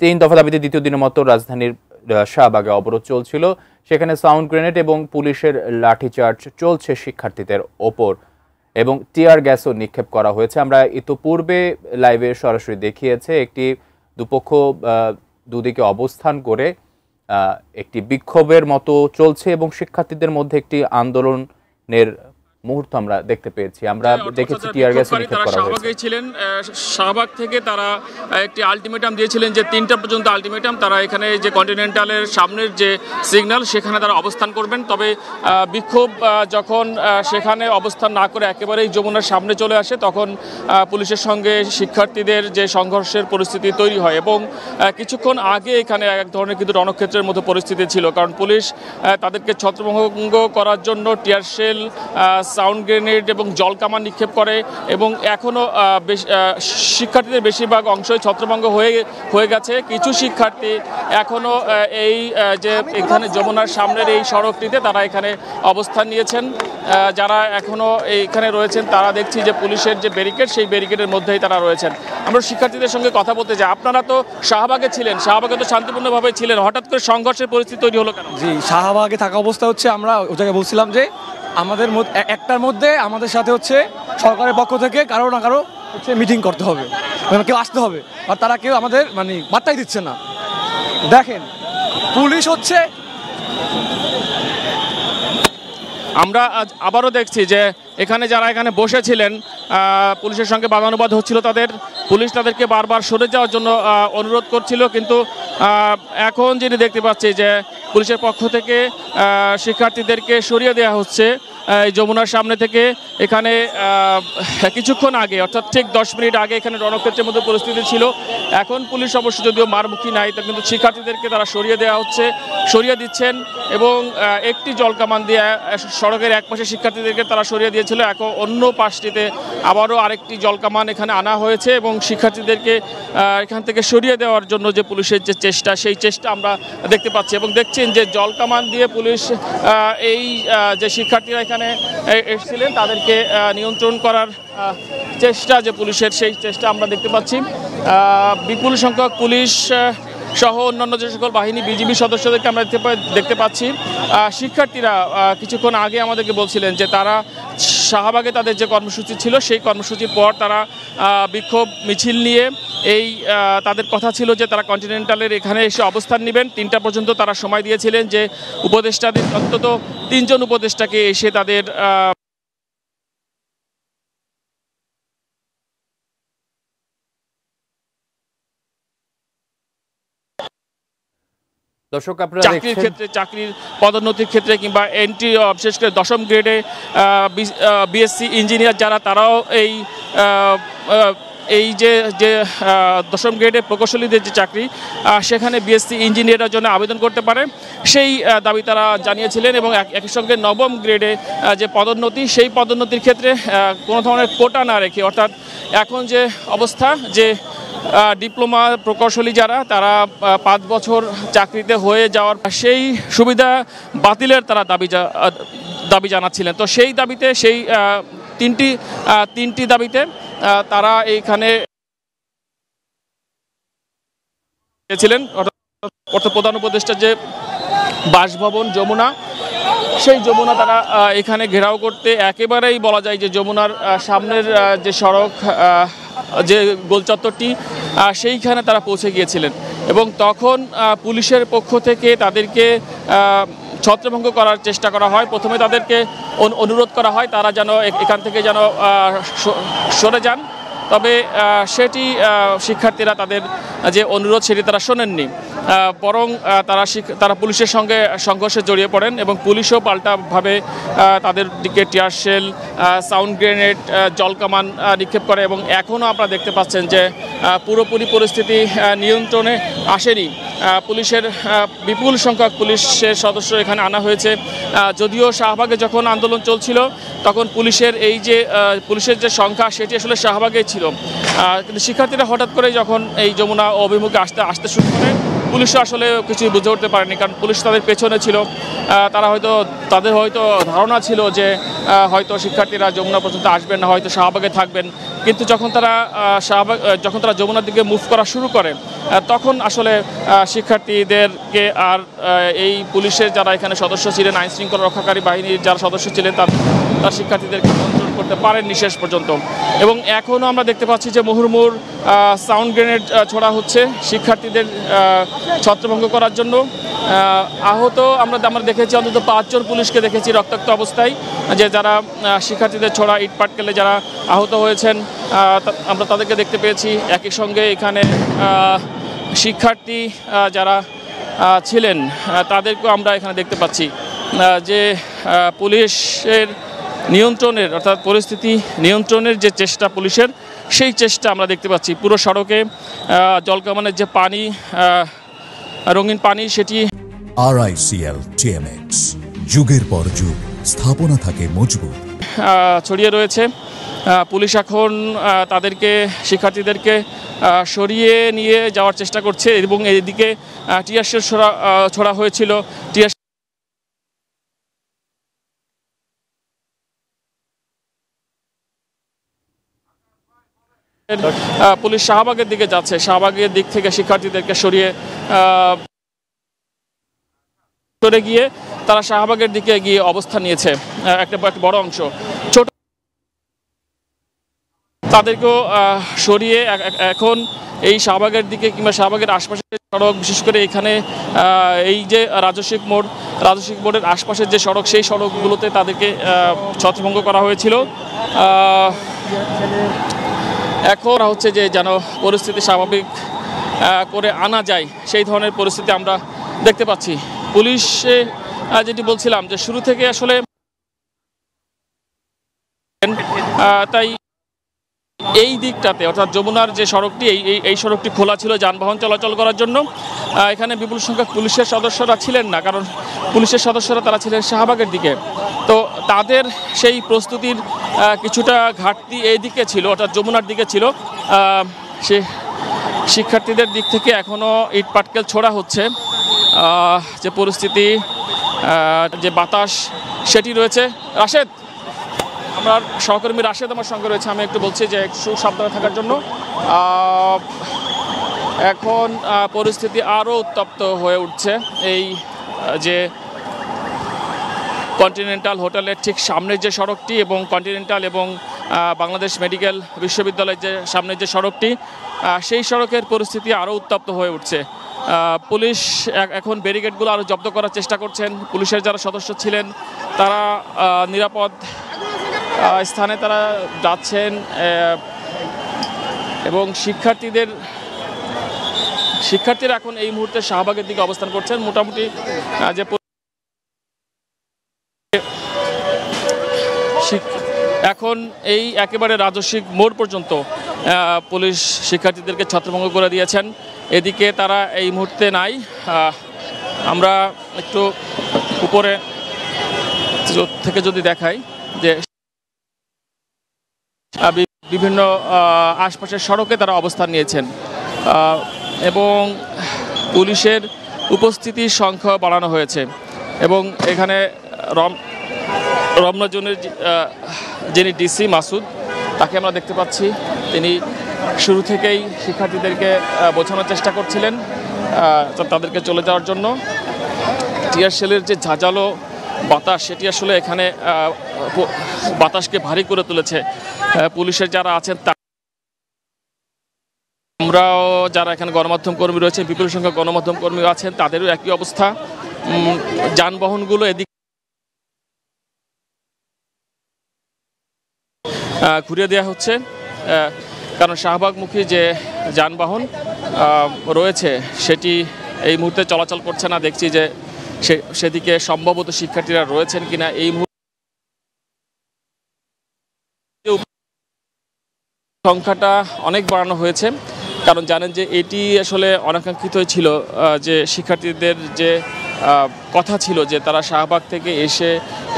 তিন দফা দাবিতে দ্বিতীয় দিনের মতো রাজধানীর শাহবাগে অবরোধ চলছিল। সেখানে সাউন্ড গ্রেনেড এবং পুলিশের লাঠিচার্জ চলছে শিক্ষার্থীদের ওপর এবং টিয়ার গ্যাসও নিক্ষেপ করা হয়েছে। আমরা ইতোপূর্বে লাইভে সরাসরি দেখিয়েছে একটি দুপক্ষ দুদিকে অবস্থান করে একটি বিক্ষোভের মতো চলছে এবং শিক্ষার্থীদের মধ্যে একটি আন্দোলনের মুহূর্ত আমরা দেখতে পেয়েছি। আমরা দেখেছি টিয়ার গ্যাস নিক্ষেপ করা হয়েছে। ছিলেন শাহবাগ থেকে তারা একটি আলটিমেটাম দিয়েছিলেন যে 3টা পর্যন্ত আলটিমেটাম, তারা এখানে যে কন্টিনেন্টালের সামনের যে সিগন্যাল সেখানে তারা অবস্থান করবেন। তবে বিক্ষোভ যখন সেখানে অবস্থান না করে একেবারেই যমুনার সামনে চলে আসে তখন পুলিশের সঙ্গে শিক্ষার্থীদের যে সংঘর্ষের পরিস্থিতি তৈরি হয় এবং কিছুক্ষণ আগে এখানে এক ধরনের কিন্তু রণক্ষেত্রের মতো পরিস্থিতি ছিল, কারণ পুলিশ তাদেরকে ছত্রভঙ্গ করার জন্য টিয়ার শেল, সাউন্ড গ্রেনেড এবং জলকামান নিক্ষেপ করে এবং এখনও শিক্ষার্থীদের বেশিরভাগ অংশই ছত্রভঙ্গ হয়ে গেছে। কিছু শিক্ষার্থী এখনও এই যে এখানে যমুনার সামনের এই সড়কটিতে তারা এখানে অবস্থান নিয়েছেন। যারা এখনও এইখানে রয়েছেন তারা দেখছি যে পুলিশের যে ব্যারিকেড সেই ব্যারিকেডের মধ্যেই তারা রয়েছেন। আমরা শিক্ষার্থীদের সঙ্গে কথা বলতে চাই। আপনারা তো শাহবাগে ছিলেন, শাহবাগে তো শান্তিপূর্ণভাবে ছিলেন, হঠাৎ করে সংঘর্ষের পরিস্থিতি তৈরি হলো কেন? জি, শাহবাগে থাকা অবস্থা হচ্ছে আমরা ওই জায়গায় বলছিলাম যে আমাদের একটার মধ্যে আমাদের সাথে হচ্ছে সরকারের পক্ষ থেকে কারো না কারো হচ্ছে মিটিং করতে হবে, মানে কেউ আসতে হবে, আর তারা কেউ আমাদের মানে বার্তাই দিচ্ছে না। দেখেন পুলিশ হচ্ছে, আমরা আবারও দেখছি যে এখানে যারা এখানে বসেছিলেন পুলিশের সঙ্গে বাদানুবাদ হচ্ছিল, পুলিশ তাদেরকে বারবার সরে যাওয়ার জন্য অনুরোধ করছিল, কিন্তু এখন যেটি দেখতে পাচ্ছি যে পুলিশের পক্ষ থেকে শিক্ষার্থীদেরকে সরিয়ে দেওয়া হচ্ছে যমুনার সামনে থেকে। এখানে কিছুক্ষণ আগে অর্থাৎ ঠিক 10 মিনিট আগে এখানে রণক্ষেত্রের মতো পরিস্থিতি ছিল। এখন পুলিশ অবশ্য যদিও মারমুখী নাই, তা কিন্তু শিক্ষার্থীদেরকে তারা সরিয়ে দিচ্ছেন এবং একটি জলকামান দিয়ে সড়কের এক পাশে শিক্ষার্থীদেরকে তারা সরিয়ে দিয়েছিল। এখন অন্য পাশটিতে আবারও আরেকটি জলকামান এখানে আনা হয়েছে এবং শিক্ষার্থীদেরকে এখান থেকে সরিয়ে দেওয়ার জন্য যে পুলিশের যে চেষ্টা সেই চেষ্টা আমরা দেখতে পাচ্ছি এবং দেখছেন যে জলকামান দিয়ে পুলিশ এই যে শিক্ষার্থীরা এখানে এসেছিলেন তাদেরকে নিয়ন্ত্রণ করার চেষ্টা যে পুলিশের সেই চেষ্টা আমরা দেখতে পাচ্ছি। বিপুল সংখ্যক পুলিশ সহ অন্যান্য যে সকল বাহিনী বিজিবি সদস্যদেরকে আমরা দেখতে পাচ্ছি। শিক্ষার্থীরা কিছুক্ষণ আগে আমাদেরকে বলছিলেন যে তারা শাহবাগে তাদের যে কর্মসূচি ছিল সেই কর্মসূচির পর তারা বিক্ষোভ মিছিল নিয়ে তাদের কথা ছিল যে তারা কন্টিনেন্টালের এখানে এসে অবস্থান নেবেন। 3টা পর্যন্ত তারা সময় দিয়েছিলেন যে উপদেষ্টাদের অন্তত 3 জন উপদেষ্টাকে এসে তাদের দর্শক আপনারা চাকরির ক্ষেত্রে, চাকরির পদোন্নতির ক্ষেত্রে কিংবা এন্ট্রি বিশেষ করে 10ম গ্রেডে বিএসসি ইঞ্জিনিয়ার যারা তারাও এই যে 10ম গ্রেডে প্রকৌশলীদের যে চাকরি সেখানে বিএসসি ইঞ্জিনিয়ারের জন্য আবেদন করতে পারে সেই দাবি তারা জানিয়েছিলেন এবং একই সঙ্গে 9ম গ্রেডে যে পদোন্নতি সেই পদোন্নতির ক্ষেত্রে কোনো ধরনের কোটা না রেখে, অর্থাৎ এখন যে অবস্থা যে ডিপ্লোমা প্রকৌশলী যারা তারা 5 বছর চাকরিতে হয়ে যাওয়ার সেই সুবিধা বাতিলের তারা দাবি জানাচ্ছিলেন। তো সেই দাবিতে সেই তিনটি দাবিতে তারা এইখানে ছিলেন, অর্থাৎ প্রধান উপদেষ্টা যে বাসভবন যমুনা সেই যমুনা তারা এখানে ঘেরাও করতে একেবারেই বলা যায় যে যমুনার সামনের যে সড়ক যে গোলচত্বরটি সেইখানে তারা পৌঁছে গিয়েছিলেন এবং তখন পুলিশের পক্ষ থেকে তাদেরকে ছত্রভঙ্গ করার চেষ্টা করা হয়। প্রথমে তাদেরকে অনুরোধ করা হয় তারা যেন এখান থেকে যেন সরে যান, তবে সেটি শিক্ষার্থীরা তাদের যে অনুরোধ সেটি তারা শোনেননি, বরং তারা পুলিশের সঙ্গে সংঘর্ষে জড়িয়ে পড়েন এবং পুলিশও পাল্টাভাবে তাদের দিকে টিয়ার শেল, সাউন্ড গ্রেনেড, জলকামান নিক্ষেপ করে এবং এখনও আপনারা দেখতে পাচ্ছেন যে পুরোপুরি পরিস্থিতি নিয়ন্ত্রণে আসেনি। পুলিশের বিপুল সংখ্যক পুলিশের সদস্য এখানে আনা হয়েছে। যদিও শাহবাগে যখন আন্দোলন চলছিল তখন পুলিশের যে সংখ্যা সেটি আসলে শাহবাগেই ছিল, কিন্তু শিক্ষার্থীরা হঠাৎ করে যখন এই যমুনা অভিমুখে আসতে শুরু করে পুলিশরা আসলে কিছুই বুঝে উঠতে পারেনি, কারণ পুলিশ তাদের পেছনে ছিল। তাদের হয়তো ধারণা ছিল যে হয়তো শিক্ষার্থীরা যমুনা পর্যন্ত আসবেন না, হয়তো শাহবাগে থাকবেন। কিন্তু যখন তারা যমুনার দিকে মুভ করা শুরু করে, তখন আসলে শিক্ষার্থীদেরকে আর এই পুলিশের যারা এখানে সদস্য ছিলেন, আইন শৃঙ্খলা রক্ষাকারী বাহিনীর যারা সদস্য ছিলেন, তার শিক্ষার্থীদেরকে কন্ট্রোল করতে পারেননি শেষ পর্যন্ত। এবং এখনও আমরা দেখতে পাচ্ছি যে মুহুর্মুহু সাউন্ড গ্রেনেড ছোড়া হচ্ছে শিক্ষার্থীদের ছত্রভঙ্গ করার জন্য। আহত আমরা দেখেছি, অন্তত 5 জন পুলিশকে দেখেছি রক্তাক্ত অবস্থায়, যে যারা শিক্ষার্থীদের ছোড়া ইট পাটকেলে যারা আহত হয়েছেন আমরা তাদেরকে দেখতে পেয়েছি। একই সঙ্গে এখানে শিক্ষার্থী যারা ছিলেন তাদেরকেও আমরা এখানে দেখতে পাচ্ছি, যে পুলিশের নিয়ন্ত্রণের অর্থাৎ পরিস্থিতি নিয়ন্ত্রণের যে চেষ্টা পুলিশের, সেই চেষ্টা আমরা দেখতে পাচ্ছি। পুরো সড়কে জলকামানের যে পানি, রঙিন পানি, সেটি RICL TMX যুগের পর যুগ স্থাপনা থাকে মজবুত ছড়িয়ে রয়েছে। পুলিশ এখন শিক্ষার্থীদেরকে সরিয়ে নিয়ে যাওয়ার চেষ্টা করছে এবং এদিকে টিয়ার শেল ছোড়া হয়েছিল। পুলিশ শাহবাগের দিকে যাচ্ছে, শাহবাগের দিক থেকে শিক্ষার্থীদেরকে সরিয়ে গিয়ে তারা শাহবাগের দিকে গিয়ে অবস্থান নিয়েছে একটা বড় অংশ। ছোট তাদেরকেও সরিয়ে এখন এই শাহবাগের দিকে কিংবা শাহবাগের আশপাশের সড়ক, বিশেষ করে এখানে এই যে রাজস্বিক মোড়ের আশপাশের যে সড়ক, সেই সড়কগুলোতে তাদেরকে ছত্রভঙ্গ করা হয়েছিল। এখন হচ্ছে যে যেন পরিস্থিতি স্বাভাবিক করে আনা যায়, সেই ধরনের পরিস্থিতি আমরা দেখতে পাচ্ছি। পুলিশে যেটি বলছিলাম যে শুরু থেকে আসলে তাই এই দিকটাতে অর্থাৎ যমুনার যে সড়কটি, এই সড়কটি খোলা ছিল যানবাহন চলাচল করার জন্য। এখানে বিপুল সংখ্যক পুলিশের সদস্যরা ছিলেন না, কারণ পুলিশের সদস্যরা তারা ছিলেন শাহবাগের দিকে। তো তাদের সেই প্রস্তুতির কিছুটা ঘাটতি এই দিকে ছিল, অর্থাৎ যমুনার দিকে ছিল। সে শিক্ষার্থীদের দিক থেকে এখনও ইট পাটকেল ছোড়া হচ্ছে। যে পরিস্থিতি, যে বাতাস সেটি রয়েছে। রাশেদ, আমার সহকর্মী রাশেদ আমার সঙ্গে রয়েছে, আমি একটু বলছি যে একটু সাবধানে থাকার জন্য। এখন পরিস্থিতি আরও উত্তপ্ত হয়ে উঠছে। এই যে কন্টিনেন্টাল হোটেলের ঠিক সামনের যে সড়কটি এবং কন্টিনেন্টাল এবং বাংলাদেশ মেডিকেল বিশ্ববিদ্যালয়ের যে সামনের যে সড়কটি, সেই সড়কের পরিস্থিতি আরও উত্তপ্ত হয়ে উঠছে। পুলিশ এখন ব্যারিকেডগুলো আরও জব্দ করার চেষ্টা করছেন। পুলিশের যারা সদস্য ছিলেন তারা নিরাপদ স্থানে তারা যাচ্ছেন এবং শিক্ষার্থীরা এখন এই মুহূর্তে শাহবাগের দিকে অবস্থান করছেন। মোটামুটি যে এখন এই একেবারে রাজস্বিক মোড় পর্যন্ত পুলিশ শিক্ষার্থীদেরকে ছত্রভঙ্গ করে দিয়েছেন। এদিকে তারা এই মুহূর্তে নাই। আমরা একটু উপরে থেকে যদি দেখাই যে বিভিন্ন আশপাশের সড়কে তারা অবস্থান নিয়েছেন এবং পুলিশের উপস্থিতির সংখ্যা বাড়ানো হয়েছে। এবং এখানে রমনা জোনের যিনি ডিসি মাসুদ, তাকে আমরা দেখতে পাচ্ছি। তিনি শুরু থেকেই শিক্ষার্থীদেরকে বোঝানোর চেষ্টা করছিলেন তাদেরকে চলে যাওয়ার জন্য। টিয়ার শেলের যে ঝাঁঝালো বাতাস, সেটি আসলে এখানে বাতাসকে ভারী করে তুলেছে। পুলিশের যারা আছেন, আমরাও যারা এখানে গণমাধ্যম কর্মী রয়েছে, বিপুল সংখ্যক গণমাধ্যম কর্মী আছেন, তাদেরও একই অবস্থা। যানবাহনগুলো এদিকে ঘুরিয়ে দেওয়া হচ্ছে, কারণ শাহবাগমুখী যে যানবাহন রয়েছে সেটি এই মুহূর্তে চলাচল করছে না। দেখছি যে সেদিকে সম্ভবত শিক্ষার্থীরা রয়েছেন কিনা। এই মুহূর্তে সংখ্যাটা অনেক বাড়ানো হয়েছে, কারণ জানেন যে এটি আসলে অনাকাঙ্ক্ষিতই ছিল যে শিক্ষার্থীদের যে কথা ছিল যে তারা শাহবাগ থেকে এসে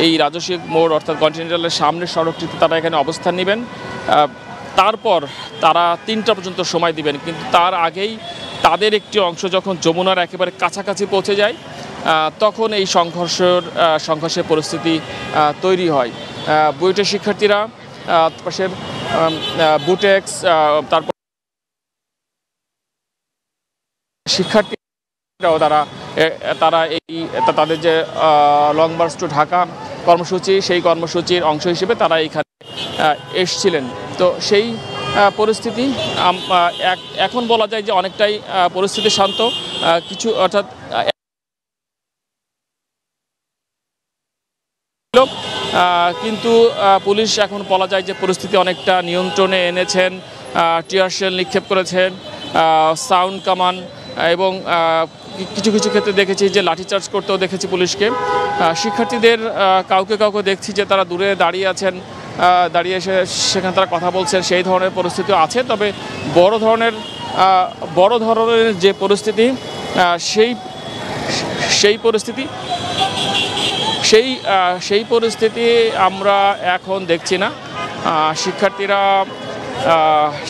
এই রাজস্বিক মোড় অর্থাৎ কন্টিনেন্টালের সামনের সড়কটিতে তারা এখানে অবস্থান নেবেন, তারপর তারা 3টা পর্যন্ত সময় দিবেন। কিন্তু তার আগেই তাদের একটি অংশ যখন যমুনার একেবারে কাছাকাছি পৌঁছে যায় তখন এই সংঘর্ষের পরিস্থিতি তৈরি হয়। বুয়েটের শিক্ষার্থীরা পাশে বুটেক্স তারপর শিক্ষার্থীরাও তারা তাদের যে লং মার্চ টু ঢাকা কর্মসূচি, সেই কর্মসূচির অংশ হিসেবে তারা এইখানে এসছিলেন। তো সেই পরিস্থিতি এখন বলা যায় যে অনেকটাই পরিস্থিতি শান্ত, কিছু অর্থাৎ কিন্তু পুলিশ এখন বলা যায় যে পরিস্থিতি অনেকটা নিয়ন্ত্রণে এনেছেন। টিয়ার শেল নিক্ষেপ করেছেন, সাউন্ড কামান, এবং কিছু কিছু ক্ষেত্রে দেখেছি যে লাঠিচার্জ করতেও দেখেছি পুলিশকে। শিক্ষার্থীদের কাউকে দেখছি যে তারা দূরে দাঁড়িয়ে আছেন, দাঁড়িয়ে এসে সেখানে তারা কথা বলছেন, সেই ধরনের পরিস্থিতিও আছে। তবে বড় ধরনের যে পরিস্থিতি সেই পরিস্থিতি আমরা এখন দেখছি না। শিক্ষার্থীরা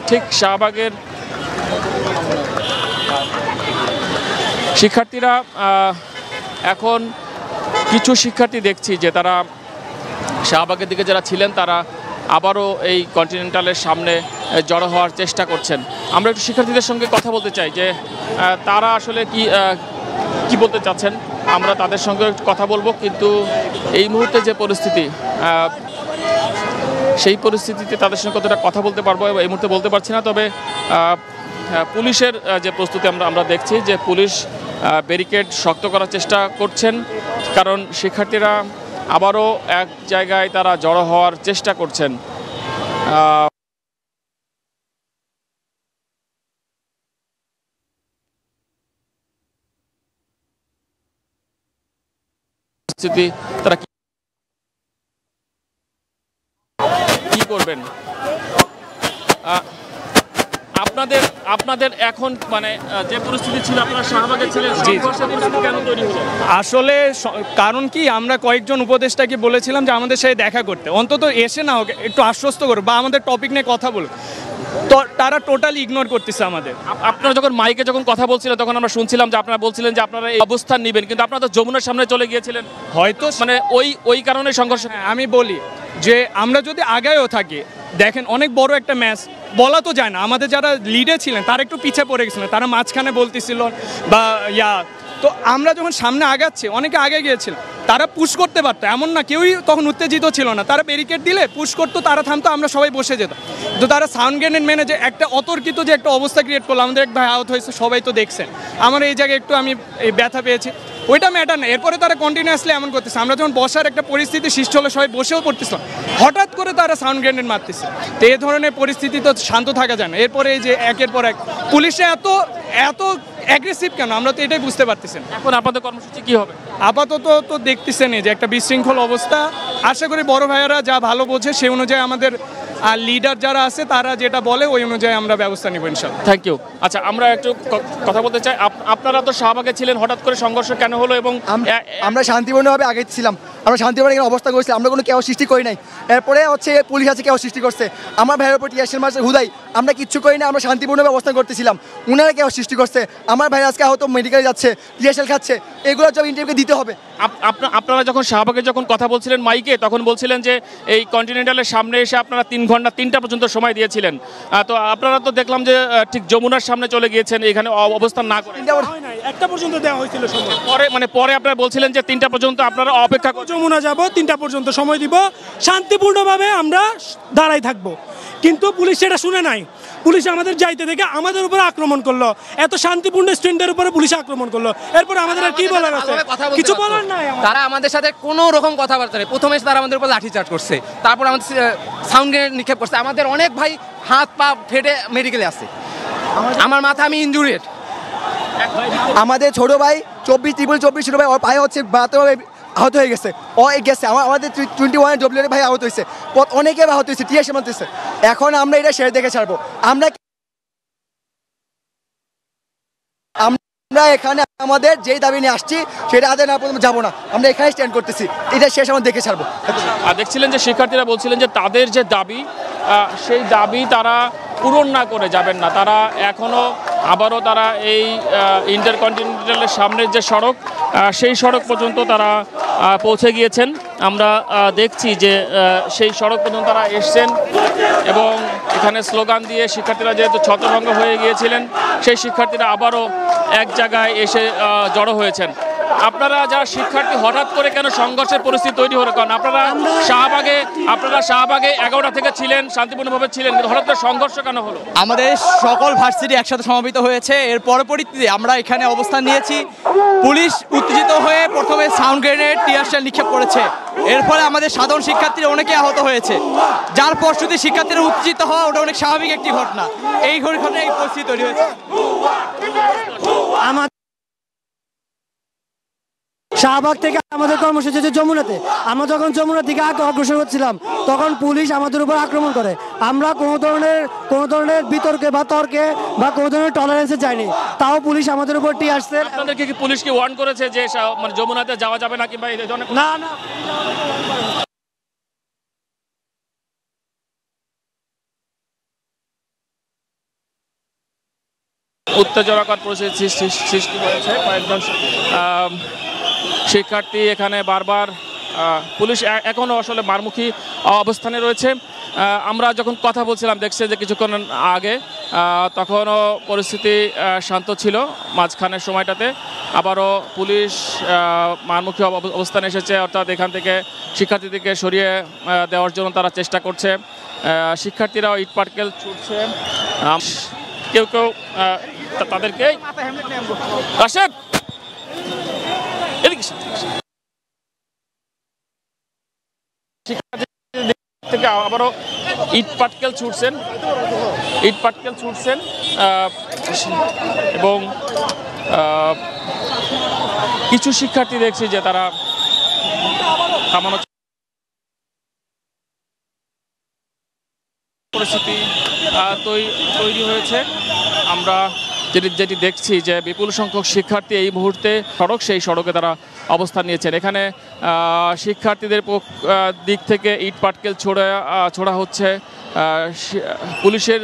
ঠিক শাহবাগের এখন কিছু শিক্ষার্থী দেখছি যে তারা শাহবাগের দিকে যারা ছিলেন তারা আবারও এই কন্টিনেন্টালের সামনে জড়ো হওয়ার চেষ্টা করছেন। আমরা একটু শিক্ষার্থীদের সঙ্গে কথা বলতে চাই যে তারা আসলে কি বলতে চাচ্ছেন। আমরা তাদের সঙ্গে একটু কথা বলবো, কিন্তু এই মুহূর্তে যে পরিস্থিতি, সেই পরিস্থিতিতে তাদের সঙ্গে কতটা কথা বলতে পারবো এই মুহূর্তে বলতে পারছি না। তবে পুলিশের যে প্রস্তুতি আমরা দেখছি যে পুলিশ ব্যারিকেড শক্ত করার চেষ্টা করছেন, কারণ শিক্ষার্থীরা আবারও এক জায়গায় তারা জড়ো হওয়ার চেষ্টা করছেন। তারা কি করবেন? আপনাদের এখন মানে যে পরিস্থিতি ছিল, আপনারা শাহবাগে ছিলেন, কেন তৈরি হলো? আসলে কারণ কি, আমরা কয়েকজন উপদেষ্টাকে বলেছিলাম যে আমাদের সাথে দেখা করতে, অন্তত এসে না হোক একটু আশ্বস্ত করো বা আমাদের টপিক নিয়ে কথা বলো, তো তারা টোটালি ইগনোর করতেছে আমাদের। আপনারা যখন মাইকে কথা বলছিলেন তখন আমরা শুনছিলাম যে আপনারা বলছিলেন যে আপনারা এই অবস্থান নেবেন, কিন্তু আপনারা তো যমুনার সামনে চলে গিয়েছিলেন, হয়তো মানে ওই কারণে সংঘর্ষ। আমি বলি যে আমরা যদি আগায়ও থাকি, দেখেন অনেক বড় একটা ম্যাচ, বলা তো যায় না, আমাদের যারা লিডে ছিলেন তারা একটু পিছিয়ে পড়ে গেছিলেন, তারা মাঝখানে বলতেছিল বা তো আমরা যখন সামনে আগাচ্ছি, অনেকে আগে গিয়েছিল, তারা পুশ করতে পারতো, এমন না কেউই তখন উত্তেজিত ছিল না, তারা ব্যারিকেড দিলে পুশ করতো, তারা থামতো, আমরা সবাই বসে যেতাম। তো তারা সাউন্ড গ্রেনেড মেনে যে একটা অতর্কিত যে একটা অবস্থা ক্রিয়েট করলো, আমাদের এক ভাই আউট হয়েছে, সবাই তো দেখছেন, আমার এই জায়গায় একটু আমি ব্যথা পেয়েছি, ওইটা ম্যাটার না। এরপরে তারা কন্টিনিউয়াসলি এমন করতেছে, আমরা যখন বসার একটা পরিস্থিতি সৃষ্টি হলো, সবাই বসেও পড়তেছিলাম, হঠাৎ করে তারা সাউন্ড গ্রেনেড মারতেছে। তো এই ধরনের পরিস্থিতি তো শান্ত থাকা যায় না। এরপরে এই যে একের পর এক পুলিশে এত অ্যাগ্রেসিভ কেন, আমরা তো এটাই বুঝতে পারতেছি না। এখন আপনাদের কর্মসূচি কি হবে? আপাতত তো দেখতেছেন যে একটা বিশৃঙ্খল অবস্থা, আশা করি বড় ভাইয়ারা যা ভালো বোঝে সেই অনুযায়ী আমাদের আর লিডার যারা আছে তারা যেটা বলে ওই অনুযায়ী আমরা ব্যবস্থা নিব ইনশাআল্লাহ। Thank you. আচ্ছা, আমরা একটু কথা বলতে চাই, আপনারা তো শাহবাগে ছিলেন, হঠাৎ করে সংঘর্ষ কেন হলো? এবং আমরা শান্তিপূর্ণভাবে আগে ছিলাম, আমরা শান্তিপূর্ণ এখানে অবস্থা করেছিলাম, আমরা কোনো কেউ সৃষ্টি করি নাই। এরপরে হচ্ছে পুলিশ আছে কেউ সৃষ্টি করছে, আমার ভাইয়ের উপর টিয়ার শেল মারছে হুদাই, আমরা কিচ্ছু করি না, আমরা শান্তিপূর্ণভাবে অবস্থান করতেছিলাম, উনারা কেউ সৃষ্টি করছে, আমার ভাই আজকে হয়তো মেডিকেলে যাচ্ছে, টিয়ার শেল খাচ্ছে, এগুলো সব ইন্টারভিউকে দিতে হবে। আপনারা যখন শাহবাগে কথা বলছিলেন মাইকে, তখন বলছিলেন যে এই কন্টিনেন্টালের সামনে এসে আপনারা 3 ঘন্টা 3টা পর্যন্ত সময় দিয়েছিলেন। তো আপনারা তো দেখলাম যে ঠিক যমুনার সামনে চলে গিয়েছেন, এখানে অবস্থান না করে। 1টা পর্যন্ত দেওয়া হয়েছিল সময়, পরে আপনারা বলছিলেন যে 3টা পর্যন্ত আপনারা অপেক্ষা যমুনা যাব, 3টা পর্যন্ত সময় দিব, শান্তিপূর্ণভাবে আমরা দাঁড়াই থাকবো। কিন্তু পুলিশ সেটা শুনে নাই, পুলিশ আমাদের যাইতে দেখে আমাদের উপরে আক্রমণ করলো, এত শান্তিপূর্ণ স্টুডেন্টের উপরে পুলিশ আক্রমণ করলো। এরপরে আমাদের আর কি বলার আছে? কিছু বলার নাই। তারা আমাদের সাথে কোনো রকম কথাবার্তা নেই। প্রথমে তারা আমাদের উপর লাঠিচার্জ করছে, তারপর আমাদের সাউন্ড গ্রেনেড নিক্ষেপ করছে। আমাদের অনেক ভাই হাত পা ফেটে মেডিকেলে আছে, আমার মাথা আমি ইনজুরিড। আমাদের ছোট ভাই 24 ছোট ভাই, ওর পায়ে হচ্ছে আহত হয়ে গেছে, আমাদের 21 ডব্লিউ ভাই আহত হয়েছে, অনেকে আহত হয়েছে, টিয়ার শেল মারতেছে। এখন আমরা এটা শেয়ার দেখে ছাড়বো। আমরা এখানে আমাদের যেই দাবি নিয়ে আসছি সেটা আদায় না পর্যন্ত যাবো না, আমরা এখানে স্ট্যান্ড করতেছি, এটা শেষ আমরা দেখে ছাড়বো। দেখছিলেন যে শিক্ষার্থীরা বলছিলেন যে তাদের যে দাবি, সেই দাবি তারা পূরণ না করে যাবেন না। তারা এখনও আবারও তারা এই ইন্টারকন্টিনেন্টালের সামনের যে সড়ক সেই সড়ক পর্যন্ত তারা পৌঁছে গিয়েছেন। আমরা দেখছি যে সেই সড়ক পর্যন্ত তারা এসছেন এবং এখানে স্লোগান দিয়ে শিক্ষার্থীরা যেহেতু ছত্রভঙ্গ হয়ে গিয়েছিলেন, সেই শিক্ষার্থীরা আবারও এক জায়গায় এসে জড়ো হয়েছেন। আপনারা যারা শিক্ষার্থী হঠাৎ করে কেন সংঘর্ষের পরিস্থিতি তৈরি হলো? কারণ আপনারা শাহবাগে 11টা থেকে ছিলেন, শান্তিপূর্ণভাবে ছিলেন, কিন্তু হঠাৎ করে সংঘর্ষ কেন হলো? আমাদের সকল ভার্সিটি একসাথে সমবেত হয়েছে, এর পরবর্তীতে আমরা এখানে অবস্থান নিয়েছি। পুলিশ উত্তেজিত হয়ে প্রথমে সাউন্ড গ্রেনেড, টিয়ার শেল নিক্ষেপ করেছে। এর ফলে আমাদের সাধারণ শিক্ষার্থীরা অনেকে আহত হয়েছে, যার পরশুতে শিক্ষার্থীরা উত্তেজিত হওয়া ওটা অনেক স্বাভাবিক একটি ঘটনা। এই ঘটনায় এই পরিস্থিতি তৈরি হয়েছে। শাহবাগ থেকে আমাদের কর্মসূচি হচ্ছে যমুনাতে। আমরা যখন যমুনার দিকে অগ্রসর হচ্ছিলাম তখন পুলিশ আমাদের উপর আক্রমণ করে। আমরা কোনো ধরনের বিতর্কে বা তর্কে বা কোনো ধরনের টলারেন্সে যাইনি, তাও পুলিশ আমাদের উপর টিয়ার শেল। আপনাদেরকে কি পুলিশ কি ওয়ার্ন করেছে যে মানে যমুনাতে যাওয়া যাবে না কিংবা এই ধরনের? না। উত্তেজনাকর পরিস্থিতি সৃষ্টি হয়েছে। কয়েকজন শিক্ষার্থী এখানে বারবার, পুলিশ এখনও আসলে মারমুখী অবস্থানে রয়েছে। আমরা যখন কথা বলছিলাম দেখছে যে কিছুক্ষণ আগে তখনও পরিস্থিতি শান্ত ছিল, মাঝখানের সময়টাতে আবারও পুলিশ মারমুখী অবস্থানে এসেছে, অর্থাৎ এখান থেকে শিক্ষার্থীদেরকে সরিয়ে দেওয়ার জন্য তারা চেষ্টা করছে। শিক্ষার্থীরাও ইট পাটকেল ছুটছে, কেউ কেউ তাদেরকে থেকে আবারও ইট পাটকেল ছুটছেন এবং কিছু শিক্ষার্থী দেখছি যে তারা থামানো পরিস্থিতি তৈরি হয়েছে। আমরা যেটি দেখছি যে বিপুল সংখ্যক শিক্ষার্থী এই মুহূর্তে সেই সড়কে তারা অবস্থান নিয়েছেন। এখানে শিক্ষার্থীদের দিক থেকে ইট পাটকেল ছোড়া হচ্ছে, পুলিশের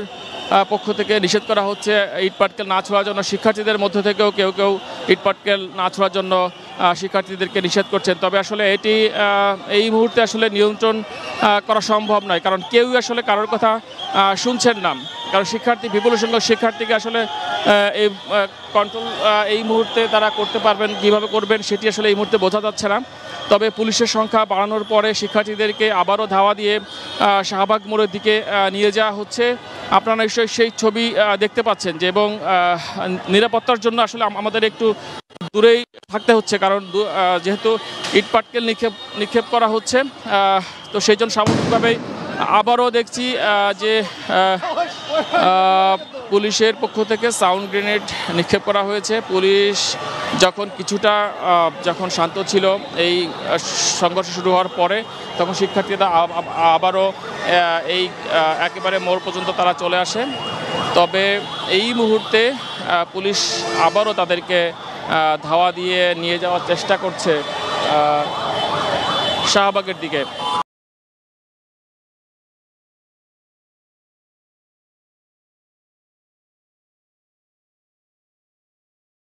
পক্ষ থেকে নিষেধ করা হচ্ছে ইট পাটকেল না ছোড়ার জন্য। শিক্ষার্থীদের মধ্য থেকেও কেউ কেউ ইট পাটকেল না ছোড়ার জন্য শিক্ষার্থীদেরকে নিষেধ করছেন। তবে আসলে এটি এই মুহূর্তে আসলে নিয়ন্ত্রণ করা সম্ভব নয়, কারণ কেউই আসলে কারোর কথা শুনছেন না। কারণ বিপুল সংখ্যক শিক্ষার্থীকে আসলে এই কন্ট্রোল এই মুহূর্তে তারা করতে পারবেন, কীভাবে করবেন সেটি আসলে এই মুহূর্তে বোঝা যাচ্ছে না। তবে পুলিশের সংখ্যা বাড়ানোর পরে শিক্ষার্থীদেরকে আবারও ধাওয়া দিয়ে শাহবাগ মোড়ের দিকে নিয়ে যাওয়া হচ্ছে। আপনারা নিশ্চয়ই সেই ছবি দেখতে পাচ্ছেন যে, এবং নিরাপত্তার জন্য আসলে আমাদের একটু দূরেই থাকতে হচ্ছে, কারণ যেহেতু ইট পাটকেল নিক্ষেপ করা হচ্ছে, তো সেই জন্য সামগ্রিকভাবেই আবারও দেখছি যে পুলিশের পক্ষ থেকে সাউন্ড গ্রেনেড নিক্ষেপ করা হয়েছে। পুলিশ যখন শান্ত ছিল এই সংঘর্ষ শুরু হওয়ার পরে, তখন শিক্ষার্থীরা আবারও এই একেবারে মোড় পর্যন্ত তারা চলে আসে। তবে এই মুহূর্তে পুলিশ আবারও তাদেরকে ধাওয়া দিয়ে নিয়ে যাওয়ার চেষ্টা করছে শাহবাগের দিকে।